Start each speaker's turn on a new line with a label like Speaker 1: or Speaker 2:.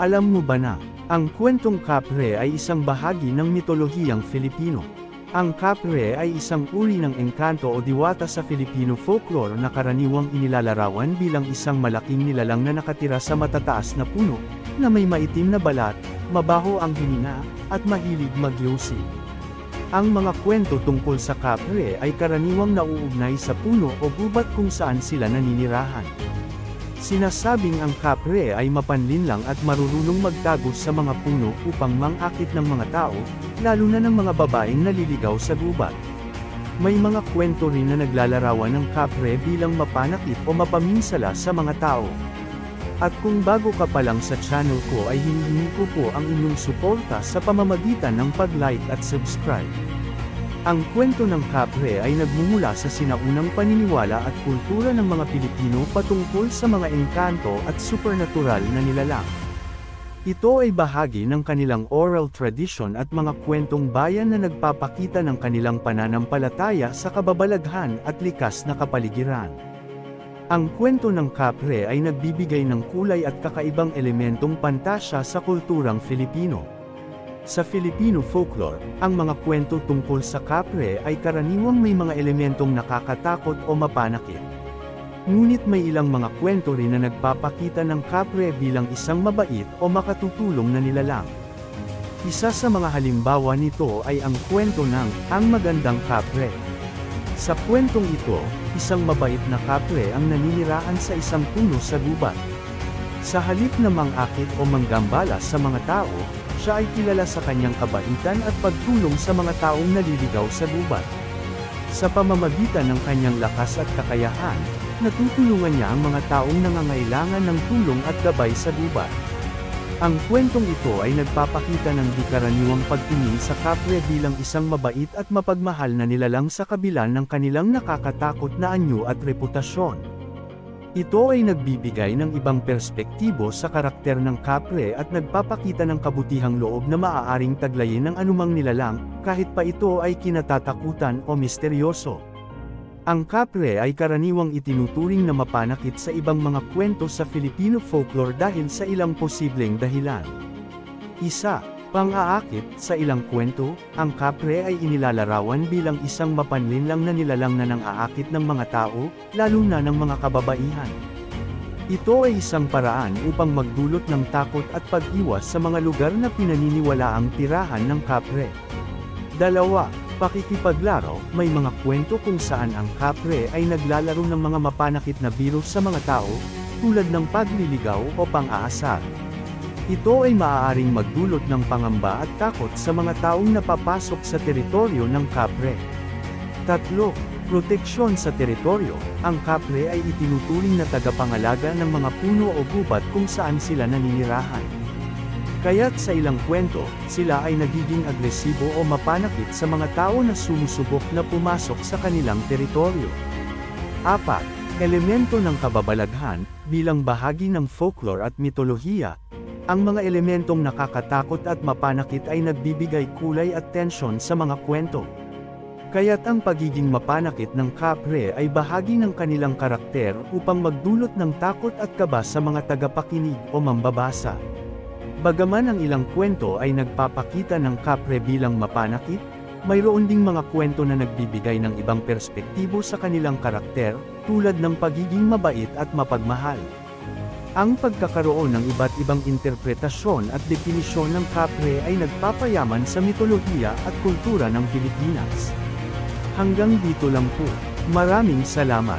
Speaker 1: Alam mo ba na, ang kwentong kapre ay isang bahagi ng mitolohiyang Filipino. Ang kapre ay isang uri ng engkanto o diwata sa Filipino folklore na karaniwang inilalarawan bilang isang malaking nilalang na nakatira sa matataas na puno, na may maitim na balat, mabaho ang hininga, at mahilig magyosi. Ang mga kwento tungkol sa kapre ay karaniwang nauugnay sa puno o gubat kung saan sila naninirahan. Sinasabing ang kapre ay mapanlinlang at marurunong magtagos sa mga puno upang mangakit ng mga tao, lalo na ng mga babaeng naliligaw sa gubat. May mga kwento rin na naglalarawan ng kapre bilang mapanakit o mapaminsala sa mga tao. At kung bago ka pa lang sa channel ko ay hinihingi ko po ang inyong suporta sa pamamagitan ng pag-like at subscribe. Ang kwento ng kapre ay nagmumula sa sinaunang paniniwala at kultura ng mga Pilipino patungkol sa mga engkanto at supernatural na nilalang. Ito ay bahagi ng kanilang oral tradition at mga kwentong bayan na nagpapakita ng kanilang pananampalataya sa kababalaghan at likas na kapaligiran. Ang kwento ng kapre ay nagbibigay ng kulay at kakaibang elementong pantasya sa kulturang Filipino. Sa Filipino folklore, ang mga kwento tungkol sa kapre ay karaniwang may mga elementong nakakatakot o mapanakit. Ngunit may ilang mga kwento rin na nagpapakita ng kapre bilang isang mabait o makatutulong na nilalang. Isa sa mga halimbawa nito ay ang kwento ng Ang Magandang Kapre. Sa kwentong ito, isang mabait na kapre ang naninirahan sa isang puno sa gubat. Sa halip na mangakit o manggambala sa mga tao, siya ay kilala sa kanyang kabaitan at pagtulong sa mga taong naliligaw sa gubat. Sa pamamagitan ng kanyang lakas at kakayahan, natutulungan niya ang mga taong nangangailangan ng tulong at gabay sa gubat. Ang kwentong ito ay nagpapakita ng di karaniwang pagtingin sa kapre bilang isang mabait at mapagmahal na nilalang sa kabila ng kanilang nakakatakot na anyo at reputasyon. Ito ay nagbibigay ng ibang perspektibo sa karakter ng kapre at nagpapakita ng kabutihang loob na maaaring taglayin ng anumang nilalang, kahit pa ito ay kinatatakutan o misteryoso. Ang kapre ay karaniwang itinuturing na mapanakit sa ibang mga kwento sa Filipino folklore dahil sa ilang posibleng dahilan. Isa, pang-aakit. Sa ilang kwento, ang kapre ay inilalarawan bilang isang mapanlinlang na nilalang na nang-aakit ng mga tao, lalo na ng mga kababaihan. Ito ay isang paraan upang magdulot ng takot at pag-iwas sa mga lugar na pinaniniwalaang tirahan ng kapre. Dalawa, pakikipaglaro. May mga kwento kung saan ang kapre ay naglalaro ng mga mapanakit na biro sa mga tao, tulad ng pagliligaw o pang-aasar. Ito ay maaaring magdulot ng pangamba at takot sa mga taong napapasok sa teritoryo ng kapre. Tatlo, proteksyon sa teritoryo. Ang kapre ay itinuturing na tagapangalaga ng mga puno o gubat kung saan sila naninirahan. Kaya't sa ilang kwento, sila ay nagiging agresibo o mapanakit sa mga tao na sumusubok na pumasok sa kanilang teritoryo. 4. Elemento ng kababalaghan. Bilang bahagi ng folklore at mitolohiya, ang mga elementong nakakatakot at mapanakit ay nagbibigay kulay at tensyon sa mga kwento. Kaya't ang pagiging mapanakit ng kapre ay bahagi ng kanilang karakter upang magdulot ng takot at kaba sa mga tagapakinig o mambabasa. Bagaman ang ilang kwento ay nagpapakita ng kapre bilang mapanakit, mayroon ding mga kwento na nagbibigay ng ibang perspektibo sa kanilang karakter, tulad ng pagiging mabait at mapagmahal. Ang pagkakaroon ng iba't ibang interpretasyon at definisyon ng kapre ay nagpapayaman sa mitolohiya at kultura ng Pilipinas. Hanggang dito lang po. Maraming salamat.